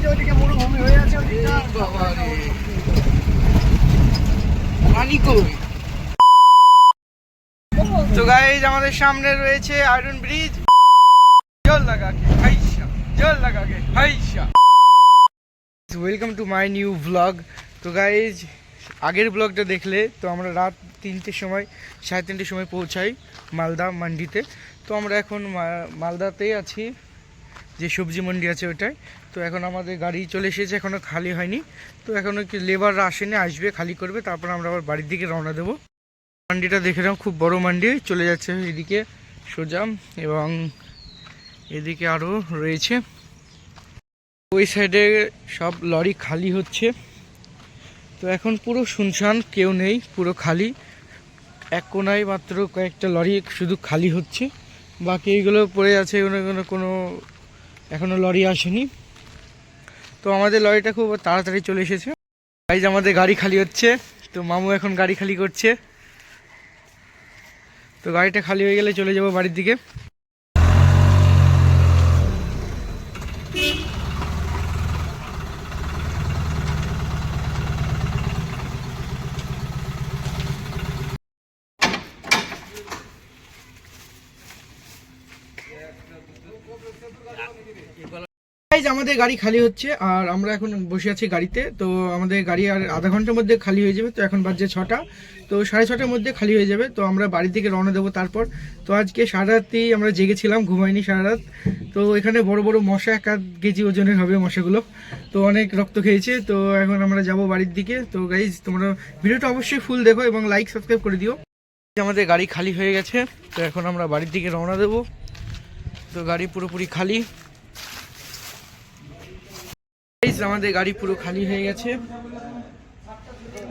যে ওইদিকে মরুভূমি হয়ে আছে ওইদিকটা। বাবা রে, পানি কই? তো গাইজ আমাদের সামনে রয়েছে আয়রন ব্রিজ। জল লাগা কে হাইশা, জল লাগা কে হাইশা। Welcome to my new blog. তো গাইজ আগের ব্লগটা দেখলে তো আমরা রাত 3টের সময় 3:30 সময় পৌঁছাই মালদা মান্ডিতে। তো আমরা এখন মালদাতেই আছি, যে সবজি মন্ডি আছে ওটাই। তো এখন আমাদের গাড়ি চলে এসেছে, এখনও খালি হয়নি। তো এখনও কি লেবাররা আসেনি, আসবে খালি করবে, তারপর আমরা আবার বাড়ির দিকে রওনা দেবো। মান্ডিটা দেখে নাও, খুব বড় মান্ডি, চলে যাচ্ছে এদিকে সোজা, এবং এদিকে আরও রয়েছে। ওই সাইডে সব লরি খালি হচ্ছে। তো এখন পুরো শুনশান, কেউ নেই, পুরো খালি। এক কোনায় মাত্র কয়েকটা লরি শুধু খালি হচ্ছে, বাকি এইগুলো পড়ে আছে, কোনো এখনও লরি আসেনি। তো আমাদের লরিটা খুব তাড়াতাড়ি চলে এসেছে। গাইজ আমাদের গাড়ি খালি হচ্ছে, তো মামু এখন গাড়ি খালি করছে। তো গাড়িটা খালি হয়ে গেলে চলে যাব বাড়ির দিকে। আমাদের গাড়ি খালি হচ্ছে আর আমরা এখন বসে আছি গাড়িতে। তো আমাদের গাড়ি আর আধা ঘন্টার মধ্যে খালি হয়ে যাবে। তো এখন বাজে 6টা, তো 6:30টার মধ্যে খালি হয়ে যাবে। তো আমরা বাড়ির দিকে রওনা দেবো তারপর। তো আজকে সারা রাতই আমরা জেগেছিলাম, ঘুমাইনি সারা রাত। তো এখানে বড় বড় মশা, 1.5 কেজি ওজনের হবে মশাগুলো, তো অনেক রক্ত খেয়েছে। তো এখন আমরা যাব বাড়ির দিকে। তো গাইজ তোমরা ভিডিওটা অবশ্যই ফুল দেখো এবং লাইক সাবস্ক্রাইব করে দিও। আমাদের গাড়ি খালি হয়ে গেছে, তো এখন আমরা বাড়ির দিকে রওনা দেবো। তো গাড়ি পুরোপুরি খালি, আমাদের গাড়ি পুরো খালি হয়ে গেছে।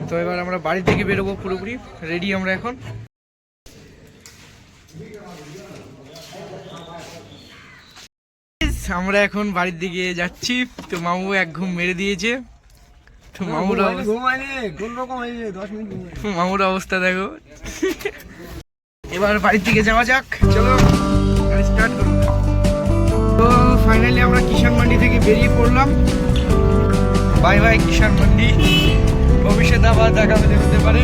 তো এবার আমরা বাড়ির দিকে বেরোবো, পুরোপুরি রেডি আমরা এখন। আমরা এখন বাড়ির দিকে যাচ্ছি। তো মামু এক ঘুম মেরে দিয়েছে। তো মামুর অবস্থা দেখো। এবার বাড়ির দিকে যাওয়া যাক, চলো স্টার্ট করুন। তো ফাইনালি আমরা কিষান মান্ডি থেকে বেরিয়ে পড়লাম। বাই বাই কিষান মান্ডি, ভবিষ্যতে আবার দেখা হতে পারে।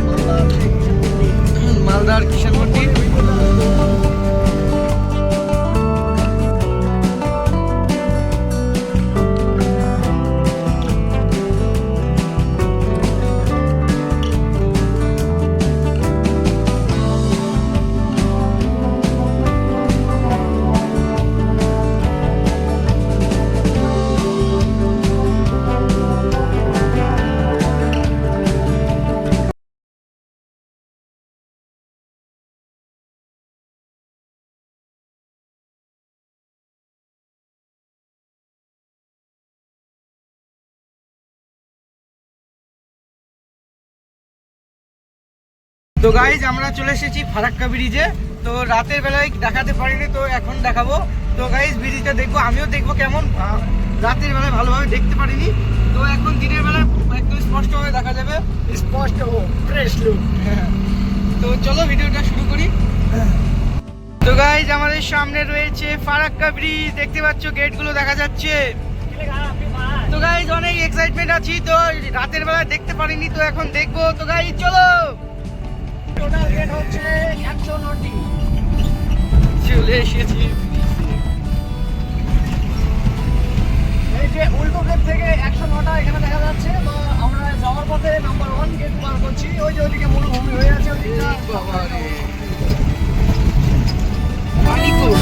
মালদার কিষান মান্ডি। তো গাইজ আমরা চলে এসেছি ফারাক্কা ব্রিজে। তো রাতের বেলায় দেখাতে পারিনি, তো এখন দেখাবো। তো গাইজ ব্রিজটা দেখবো, আমিও দেখবো কেমন। রাতের বেলায় ভালোভাবে দেখতে পারিনি, তো এখন দিনের বেলায় একদম স্পষ্টভাবে দেখা যাবে, স্পষ্ট ফ্রেশ লুক। তো চলো ভিডিওটা শুরু করি। তো গাইজ আমাদের সামনে রয়েছে ফারাক্কা ব্রিজ, দেখতে পাচ্ছ গেটগুলো দেখা যাচ্ছে। তো গাইজ অনেক এক্সাইটমেন্ট আছি, তো রাতের বেলায় দেখতে পারিনি, তো এখন দেখবো। তো গাইজ চলো। টোটাল গেট হচ্ছে 109টি। চলে এসেছি। এই যে উল্টো গেট থেকে 109টা এখানে দেখা যাচ্ছে। তো আমরা যাওয়ার পথে নাম্বার 1 গেট পার করছি। ওই যে ওইদিকে মরুভূমি হয়ে আছে ওইদিকটা। বাবা রে, পানি কই?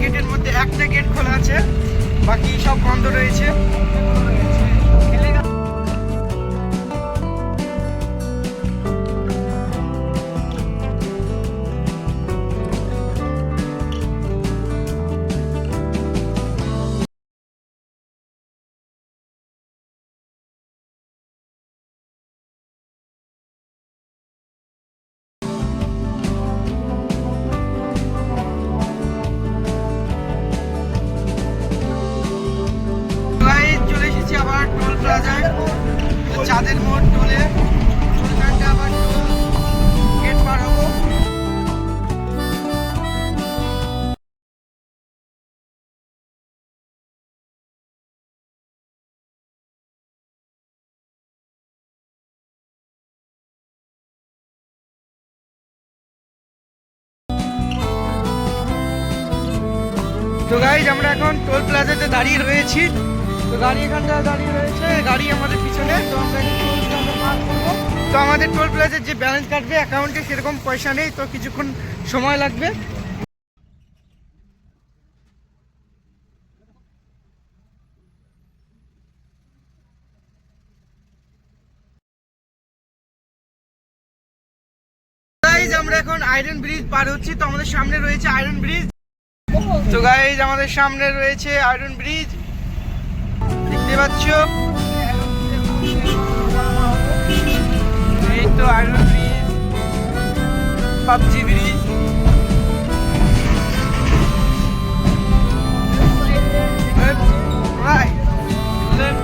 গেটের মধ্যে একটা গেট খোলা আছে, বাকি সব বন্ধ রয়েছে। চলে এসেছি আবার টোল প্লাজায়, চাঁদের মোড় টোলে। ওখানটা আবার টোল গেট পার হবো। তো গাইজ আমরা এখন টোল প্লাজাতে দাঁড়িয়ে রয়েছি। তো গাড়ি এখানটা দাঁড়িয়ে রয়েছে, গাড়ি আমাদের পিছনে। তো আমরা এখন টোল প্লাজা পার করবো। তো আমাদের টোল প্লাজার যে ব্যালেন্স কাটবে অ্যাকাউন্টে সেরকম পয়সা নেই, তো কিছুক্ষণ সময় লাগবে। গাইজ আমরা এখন আয়রন ব্রিজ পার হচ্ছি। তো আমাদের সামনে রয়েছে আয়রন ব্রিজ। তো গাইজ আমাদের সামনে রয়েছে আয়রন ব্রিজ, দেখতে পাচ্ছ। এই তো iron bridge, PUBG bridge. Right. Left.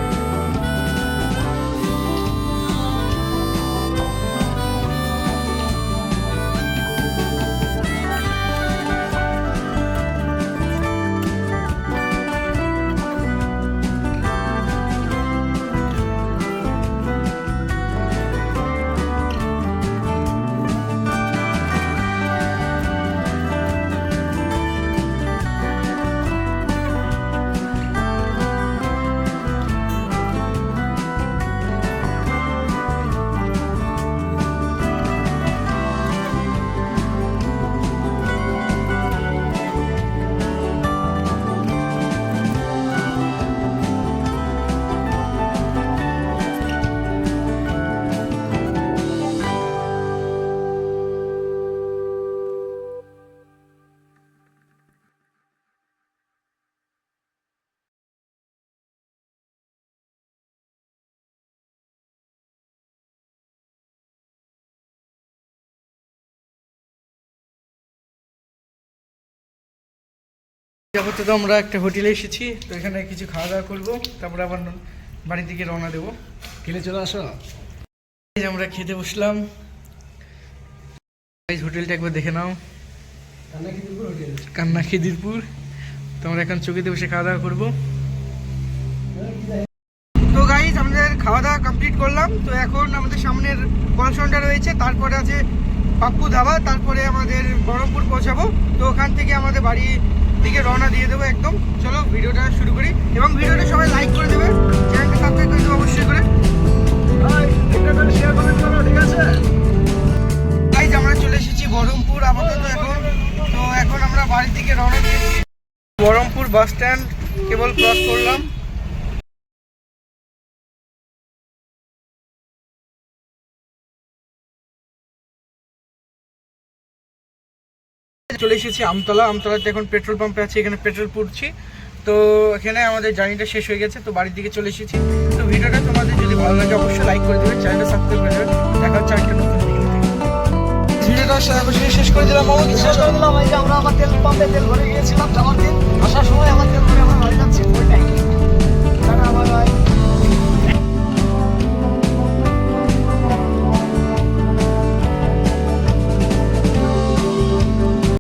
যাবো তো আমরা একটা হোটেলে এসেছি, তো এখানে কিছু খাওয়া দাওয়া করবো, তারপরে আবার বাড়ির দিকে রওনা দেবো। খেলে চলে আসো। আমরা খেতে বসলাম। এই হোটেলটা একবার দেখে নাও, কান্না খিদিরপুর। তো আমরা এখন চৌকিতে বসে খাওয়া দাওয়া করবো। তো গাইজ আমাদের খাওয়া দাওয়া কমপ্লিট করলাম। তো এখন আমাদের সামনের কলসনটা রয়েছে, তারপরে আছে পাপ্পু ধাবা, তারপরে আমাদের বহরমপুর পৌঁছাবো। তো ওখান থেকে আমাদের বাড়ি দিকে রওনা দিয়ে দেবো একদম। চলো ভিডিওটা শুরু করি, এবং ভিডিওটা সবাই লাইক করে দেবে, চ্যানেলটা সাবস্ক্রাইব করে দেবো অবশ্যই করে। ঠিক আছে গাইজ আমরা চলে এসেছি বহরমপুর আপাতত এখন। তো এখন আমরা বাড়ির দিকে রওনা দিয়েছি। বহরমপুর বাস স্ট্যান্ড কেবল ক্রস করলাম। চলে এসেছি আমতলাতে। এখন পেট্রোল পাম্পে আছি, এখানে পেট্রোল পুড়ছি। তো এখানে আমাদের জার্নিটা শেষ হয়ে গেছে, তো বাড়ির দিকে চলে এসেছি। তো ভিডিওটা তোমাদের যদি ভালো লাগে অবশ্যই লাইক করে দেবে, চ্যানেলটা সাবস্ক্রাইব করে দেবে। দেখা হচ্ছে একটা নতুন ভিডিওটা শেষ করে দিলাম। শেষ করে দিলাম। এই যে আমরা আমার তেল পাম্পে তেল ভরে গিয়েছিলাম, যাওয়ার দিন আসার সময় আমার তেল ভরে আমরা বাড়ি যাচ্ছি।